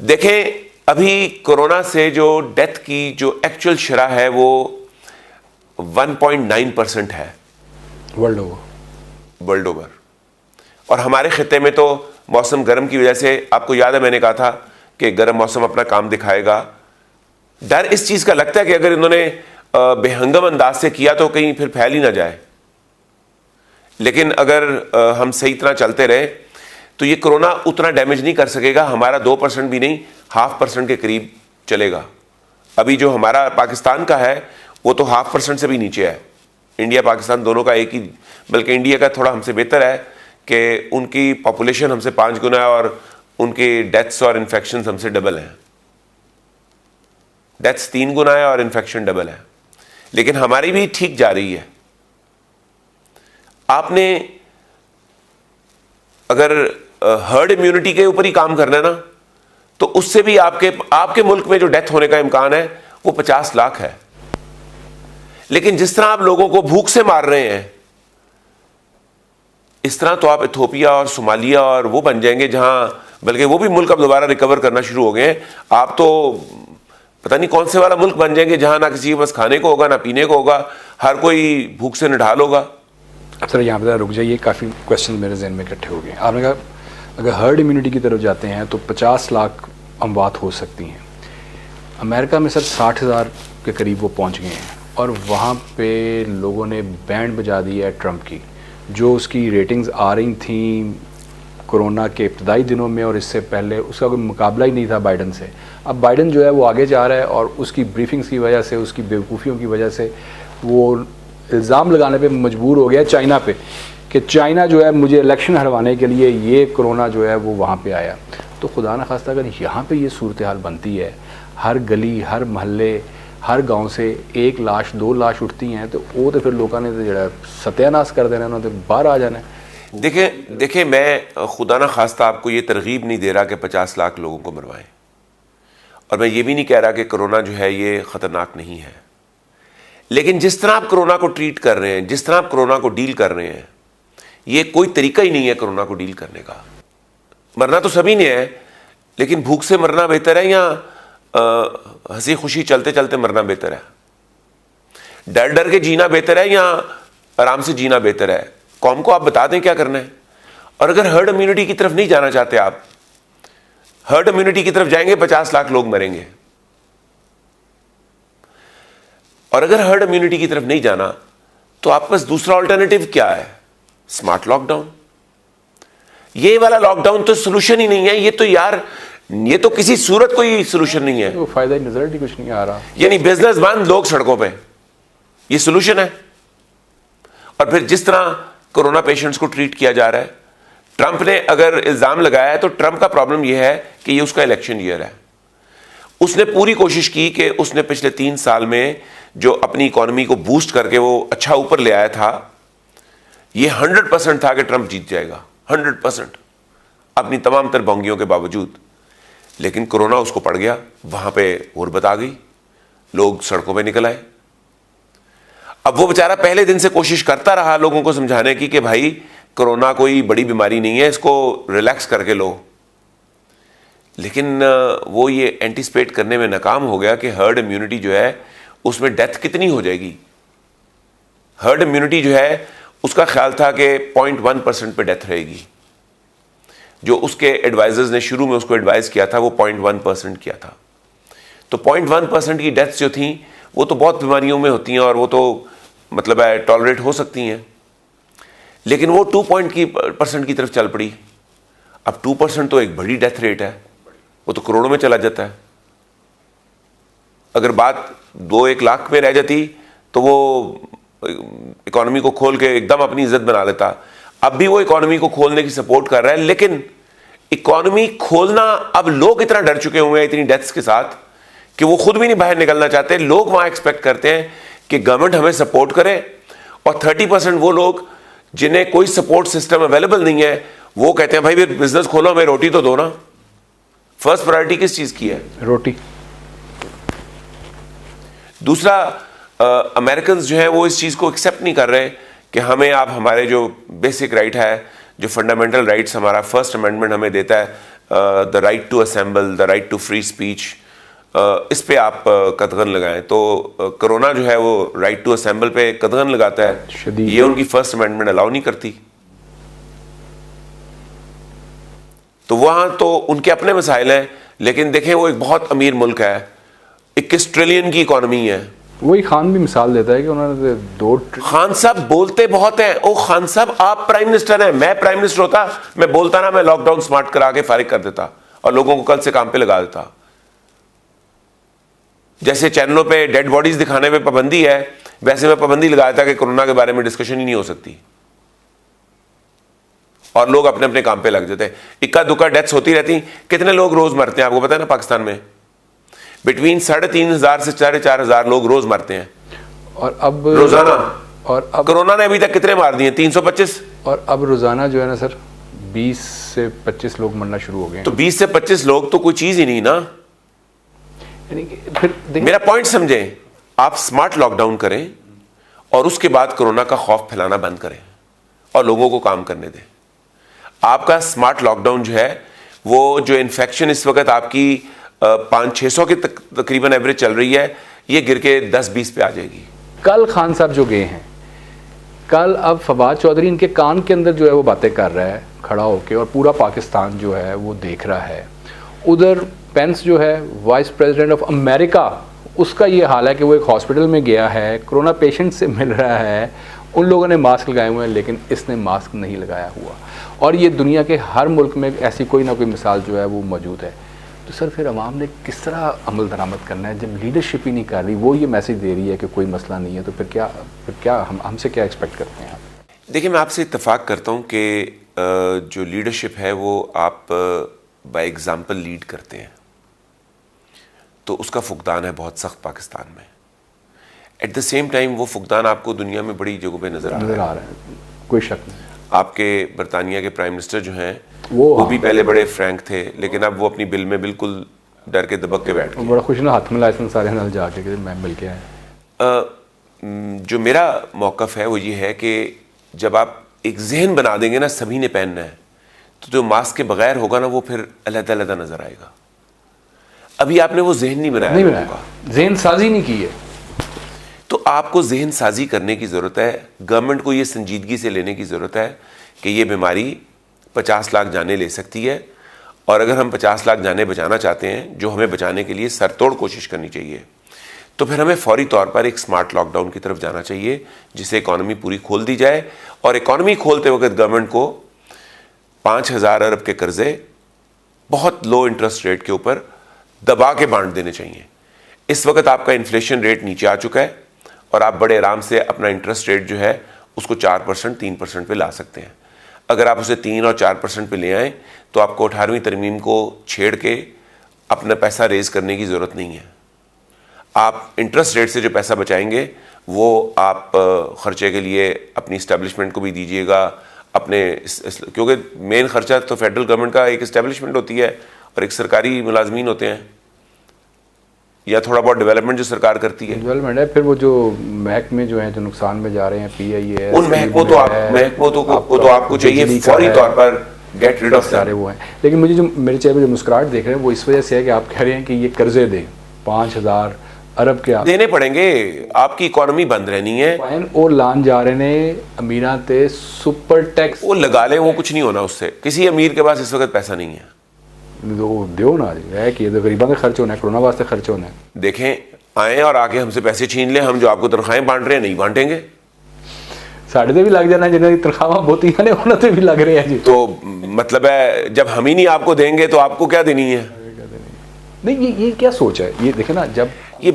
देखें, अभी कोरोना से जो डेथ की जो एक्चुअल शरह है वो 1.9% है वर्ल्ड ओवर। और हमारे खिते में तो मौसम गर्म की वजह से, आपको याद है मैंने कहा था कि गर्म मौसम अपना काम दिखाएगा। डर इस चीज का लगता है कि अगर इन्होंने बेहंगम अंदाज से किया तो कहीं फिर फैल ही ना जाए। लेकिन अगर हम सही तरह चलते रहे तो ये कोरोना उतना डैमेज नहीं कर सकेगा। हमारा 2% भी नहीं, 0.5% के करीब चलेगा। अभी जो हमारा पाकिस्तान का है वो तो 0.5% से भी नीचे है। इंडिया पाकिस्तान दोनों का एक ही, बल्कि इंडिया का थोड़ा हमसे बेहतर है कि उनकी पॉपुलेशन हमसे 5 गुना है और उनके डेथ्स और इन्फेक्शन हमसे डबल हैं। डेथ्स 3 गुना है और इन्फेक्शन डबल है, लेकिन हमारी भी ठीक जा रही है। आपने अगर हर्ड इम्यूनिटी के ऊपर ही काम करना है ना, तो उससे भी आपके मुल्क में जो डेथ होने का इम्कान है वो 50 लाख है। लेकिन जिस तरह आप लोगों को भूख से मार रहे हैं, इस तरह तो आप इथोपिया और सोमालिया और वो बन जाएंगे जहां, बल्कि वो भी मुल्क अब दोबारा रिकवर करना शुरू हो गए हैं। आप तो पता नहीं कौन से वाला मुल्क बन जाएंगे जहां ना किसी के पास खाने को होगा ना पीने को होगा, हर कोई भूख से निढाल होगा। सर यहाँ पे रुक जाइए, काफ़ी क्वेश्चन मेरे जहन में इकट्ठे हो गए। आपने कहा अगर हर्ड इम्यूनिटी की तरफ जाते हैं तो 50 लाख अमवात हो सकती हैं। अमेरिका में सर 60,000 के करीब वो पहुँच गए हैं और वहाँ पे लोगों ने बैंड बजा दी है ट्रंप की। जो उसकी रेटिंग्स आ रही थी कोरोना के इब्तदाई दिनों में और इससे पहले, उसका कोई मुकाबला ही नहीं था बाइडन से। अब बाइडन जो है वो आगे जा रहा है और उसकी ब्रीफिंग्स की वजह से, उसकी बेवकूफ़ियों की वजह से वो इल्ज़ाम लगाने पे मजबूर हो गया चाइना पे कि चाइना जो है मुझे इलेक्शन हरवाने के लिए ये कोरोना जो है वो वहाँ पे आया। तो खुदा न खास्ता अगर यहाँ पे ये सूरत हाल बनती है, हर गली, हर महल्ले, हर गांव से 1 लाश 2 लाश उठती हैं, तो वो तो फिर लोगों ने तो जरा सत्यानाश कर देना, उन्होंने तो बाहर आ जाना है। देखिए मैं खुदा न खास्ता आपको ये तरगीब नहीं दे रहा कि 50 लाख लोगों को मरवाएं, और मैं ये भी नहीं कह रहा कि कोरोना जो है ये ख़तरनाक नहीं है। लेकिन जिस तरह आप कोरोना को ट्रीट कर रहे हैं, जिस तरह आप कोरोना को डील कर रहे हैं, ये कोई तरीका ही नहीं है कोरोना को डील करने का। मरना तो सभी ने है, लेकिन भूख से मरना बेहतर है या हंसी खुशी चलते चलते मरना बेहतर है? डर डर के जीना बेहतर है या आराम से जीना बेहतर है? कौम को आप बता दें क्या करना है। और अगर हर्ड इम्यूनिटी की तरफ नहीं जाना चाहते आप, हर्ड इम्यूनिटी की तरफ जाएंगे 50 लाख लोग मरेंगे। और अगर हर्ड इम्यूनिटी की तरफ नहीं जाना तो आपके पास दूसरा ऑल्टरनेटिव क्या है? Smart lockdown. ये वाला लॉकडाउन तो सोल्यूशन ही नहीं है। ये तो यार, ये तो किसी सूरत कोई सोल्यूशन नहीं है। वो फायदा रिजल्ट ही कुछ नहीं आ रहा। यानी बिजनेस बंद, लोग सड़कों पे, ये सोल्यूशन है? और फिर जिस तरह कोरोना पेशेंट्स को ट्रीट किया जा रहा है, ट्रंप ने अगर इल्जाम लगाया है तो ट्रंप का प्रॉब्लम यह है कि ये उसका इलेक्शन ईयर है। उसने पूरी कोशिश की कि उसने पिछले 3 साल में जो अपनी इकोनॉमी को बूस्ट करके वो अच्छा ऊपर ले आया था, ये 100% था कि ट्रंप जीत जाएगा, 100% अपनी तमाम तर भोंगियों के बावजूद। लेकिन कोरोना उसको पड़ गया, वहां पे गुर्बत आ गई, लोग सड़कों पे निकल आए। अब वो बेचारा पहले दिन से कोशिश करता रहा लोगों को समझाने की कि भाई कोरोना कोई बड़ी बीमारी नहीं है, इसको रिलैक्स करके लो। लेकिन वो ये एंटिसिपेट करने में नाकाम हो गया कि हर्ड इम्यूनिटी जो है उसमें डेथ कितनी हो जाएगी। हर्ड इम्यूनिटी जो है उसका ख्याल था कि 0.1% पे डेथ रहेगी। जो उसके एडवाइजर्स ने शुरू में उसको एडवाइज किया था वो 0.1% किया था। तो 0.1% की डेथ्स जो थी वो तो बहुत बीमारियों में होती हैं और वो तो मतलब है टॉलरेट हो सकती हैं, लेकिन वो 2% की तरफ चल पड़ी। अब 2% तो एक बड़ी डेथ रेट है, वो तो करोड़ों में चला जाता है। अगर बात 2-1 लाख में रह जाती तो वो इकोनॉमी को खोल के एकदम अपनी इज्जत बना लेता। अब भी वो इकोनॉमी को खोलने की सपोर्ट कर रहा है, लेकिन इकोनॉमी खोलना, अब लोग इतना डर चुके हुए हैं इतनी डेथ्स के साथ कि वो खुद भी नहीं बाहर निकलना चाहते। लोग वहां एक्सपेक्ट करते हैं कि गवर्नमेंट हमें सपोर्ट करे, और 30% वो लोग जिन्हें कोई सपोर्ट सिस्टम अवेलेबल नहीं है वो कहते हैं भाई फिर बिजनेस खोलो, हमें रोटी तो दो ना। फर्स्ट प्रायोरिटी किस चीज की है? रोटी। दूसरा, अमेरिकन जो है वो इस चीज को एक्सेप्ट नहीं कर रहे कि हमें आप हमारे जो बेसिक राइट है, जो फंडामेंटल राइट्स हमारा फर्स्ट अमेंडमेंट हमें देता है the right to assemble, the right to free speech, इस पे आप कदगन लगाएं। तो कोरोना जो है वो राइट टू असेंबल पे कदगन लगाता है, ये उनकी फर्स्ट अमेंडमेंट अलाउ नहीं करती। तो वहां तो उनके अपने मसाइल हैं, लेकिन देखें वो एक बहुत अमीर मुल्क है, 21 ट्रिलियन की इकोनॉमी है। वही खान भी मिसाल देता है कि उन्होंने 2 खान साहब बोलते बहुत हैं। ओ खान साहब, आप प्राइम मिनिस्टर हैं, मैं प्राइम मिनिस्टर होता, मैं बोलता ना, मैं लॉकडाउन स्मार्ट करा के फारिग कर देता और लोगों को कल से काम पे लगा देता। जैसे चैनलों पे डेड बॉडीज दिखाने पे पाबंदी है, वैसे मैं पाबंदी लगा देता कि कोरोना के बारे में डिस्कशन ही नहीं हो सकती और लोग अपने अपने काम पे लग जाते हैं। इक्का दुक्का डेथ्स होती रहती। कितने लोग रोज मरते हैं आपको पता है ना पाकिस्तान में? बिटवीन 3,500 से 4,500 लोग रोज मरते हैं, और अब रोजाना। और अब कोरोना ने अभी तक कितने मार दिए? 325। और अब रोजाना जो है ना सर 20 से 25 लोग मरना शुरू हो गए। तो 20 से 25 लोग तो कोई चीज ही नहीं ना। यानी कि फिर मेरा पॉइंट समझें, आप स्मार्ट लॉकडाउन करें और उसके बाद कोरोना का खौफ फैलाना बंद करें और लोगों को काम करने दें। आपका स्मार्ट लॉकडाउन जो है, वो जो इन्फेक्शन इस वक्त आपकी 500-600 की तकरीबन एवरेज चल रही है, ये गिर के 10-20 पे आ जाएगी। कल खान साहब जो गए हैं, कल अब फवाद चौधरी इनके कान के अंदर जो है वो बातें कर रहा है खड़ा होके, और पूरा पाकिस्तान जो है वो देख रहा है। उधर पेंस जो है वाइस प्रेसिडेंट ऑफ अमेरिका, उसका ये हाल है कि वो एक हॉस्पिटल में गया है, कोरोना पेशेंट से मिल रहा है, उन लोगों ने मास्क लगाए हुए हैं लेकिन इसने मास्क नहीं लगाया हुआ। और ये दुनिया के हर मुल्क में ऐसी कोई ना कोई मिसाल जो है वो मौजूद है। तो सर फिर अवाम ने किस तरह अमल दरामद करना है जब लीडरशिप ही नहीं कर रही? वो ये मैसेज दे रही है कि कोई मसला नहीं है, तो फिर क्या हमसे क्या एक्सपेक्ट करते हैं आप? देखिए, मैं आपसे इत्तेफाक करता हूँ कि जो लीडरशिप है वो आप बाय एग्जाम्पल लीड करते हैं, तो उसका फुकदान है बहुत सख्त पाकिस्तान में। एट द सेम टाइम वो फुकदान आपको दुनिया में बड़ी जगहों पे नजर आ रहा है, कोई शक नहीं। आपके बरतानिया के प्राइम मिनिस्टर जो हैं वो भी पहले बड़े फ्रैंक थे, लेकिन अब वो अपनी बिल में बिल्कुल डर के दबक के बैठ गए। बड़ा खुश ना हाथ में लाइसेंस सारे नल जाके मैं मिल के आए। जो मेरा मौक़िफ़ है वो ये है कि जब आप एक जहन बना देंगे ना सभी ने पहनना है, तो जो मास्क के बगैर होगा ना वो फिर अलग-अलग नजर आएगा। अभी आपने वो जहन नहीं बनाया, जहन साजी नहीं की है, तो आपको जहन साजी करने की ज़रूरत है। गवर्नमेंट को ये संजीदगी से लेने की ज़रूरत है कि ये बीमारी 50 लाख जाने ले सकती है, और अगर हम 50 लाख जाने बचाना चाहते हैं, जो हमें बचाने के लिए सरतोड़ कोशिश करनी चाहिए, तो फिर हमें फौरी तौर पर एक स्मार्ट लॉकडाउन की तरफ जाना चाहिए, जिससे इकॉनमी पूरी खोल दी जाए। और इकॉनमी खोलते वक्त गवर्नमेंट को 5,000 अरब के कर्जे बहुत लो इंटरेस्ट रेट के ऊपर दबा के बांट देने चाहिए। इस वक्त आपका इन्फ्लेशन रेट नीचे आ चुका है और आप बड़े आराम से अपना इंटरेस्ट रेट जो है उसको 4%, 3% पे ला सकते हैं। अगर आप उसे 3 और 4% पे ले आएँ तो आपको 18वीं तरमीम को छेड़ के अपना पैसा रेज करने की ज़रूरत नहीं है। आप इंटरेस्ट रेट से जो पैसा बचाएंगे वो आप ख़र्चे के लिए अपनी इस्टेब्लिशमेंट को भी दीजिएगा, अपने क्योंकि मेन ख़र्चा तो फेडरल गवर्नमेंट का एक इस्टेब्लिशमेंट होती है और एक सरकारी मुलाजमीन होते हैं, या थोड़ा बहुत डेवलपमेंट जो सरकार करती है। डेवलपमेंट है, फिर वो जो महकमे जो हैं जो नुकसान में जा रहे हैं, PIA, उन महकमों तो आपको चाहिए फौरी तौर पर गेट रिड ऑफ सारे वो हैं। लेकिन मुझे जो मेरे चेहरे पे जो मुस्कुराहट देख रहे हैं वो इस वजह से है कि आप कह रहे हैं कि ये कर्जे दें 5,000 अरब के आप देने पड़ेंगे, आपकी इकोनॉमी बंद रहनी है। और लान जा रहे ने अमीरा ते सुपर टैक्स वो लगा ले, वो कुछ नहीं होना उससे। किसी अमीर के पास इस वक्त पैसा नहीं है, दो ना है कि गरीबों के खर्च होना है, कोरोना वास्ते खर्च होना है। देखें, आए और आके हमसे पैसे छीन ले, हम जो आपको तनख्वाहें बांट रहे हैं नहीं बांटेंगे। साढ़े ते भी लग जाना, जिन्हें तनख्वाह बहुत ही उन्होंने भी लग रहे हैं जी। तो मतलब है जब हम ही नहीं आपको देंगे तो आपको क्या देनी है? नहीं, ये क्या सोच है? ये देखे ना, जब ये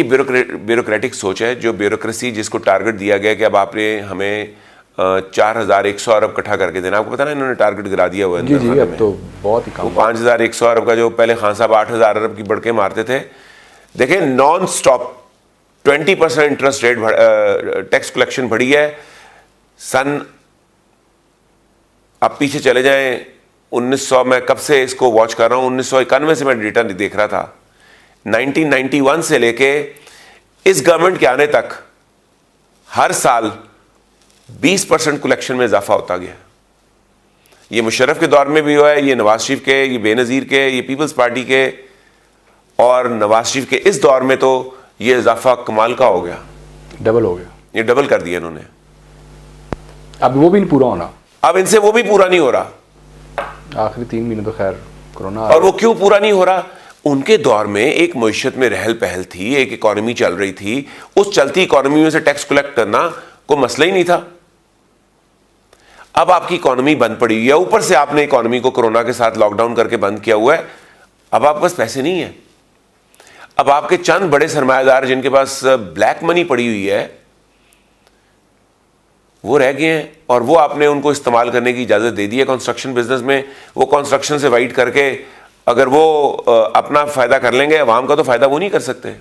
ब्यूरोक्रेटिक सोच है, जो ब्यूरोक्रेसी जिसको टारगेट दिया गया कि अब आपने हमें 4,100 अरब इकट्ठा करके देना। आपको पता ना इन्होंने टारगेट गिरा दिया हुआ है। जी, अब तो बहुत ही कम। 5,100 अरब का जो पहले खान साहब 8,000 अरब की बढ़ के मारते थे, देखें non stop 20% interest rate tax collection बढ़ी है। सन आप पीछे चले जाएं 1900, मैं कब से इसको वॉच कर रहा हूं, 1991 से मैं डेटा देख रहा था। 1991 से लेके इस गवर्नमेंट के आने तक हर साल 20% कलेक्शन में इजाफा होता गया। ये मुशर्रफ के दौर में भी हुआ है, ये नवाज शरीफ के, ये बेनज़ीर के, ये पीपल्स पार्टी के, और नवाज शरीफ के इस दौर में तो ये इजाफा कमाल का हो गया, डबल हो गया, ये डबल कर दिया इन्होंने। अब वो भी नहीं पूरा होना, अब इनसे वो भी पूरा नहीं हो रहा। आखिरी 3 महीने तो खैर कोरोना। और वो क्यों पूरा नहीं हो रहा? उनके दौर में एक मईशत में रहल पहल थी, एक इकॉनमी चल रही थी, उस चलती इकॉनमी में से टैक्स कलेक्ट करना कोई मसला ही नहीं था। अब आपकी इकॉनमी बंद पड़ी हुई है, ऊपर से आपने इकॉनमी को कोरोना के साथ लॉकडाउन करके बंद किया हुआ है। अब आपके पास पैसे नहीं है। अब आपके चंद बड़े सरमायादार जिनके पास ब्लैक मनी पड़ी हुई है वो रह गए हैं, और वो आपने उनको इस्तेमाल करने की इजाज़त दे दी है कंस्ट्रक्शन बिजनेस में। वो कंस्ट्रक्शन से वाइट करके अगर वो अपना फ़ायदा कर लेंगे, अवाम का तो फ़ायदा वो नहीं कर सकते।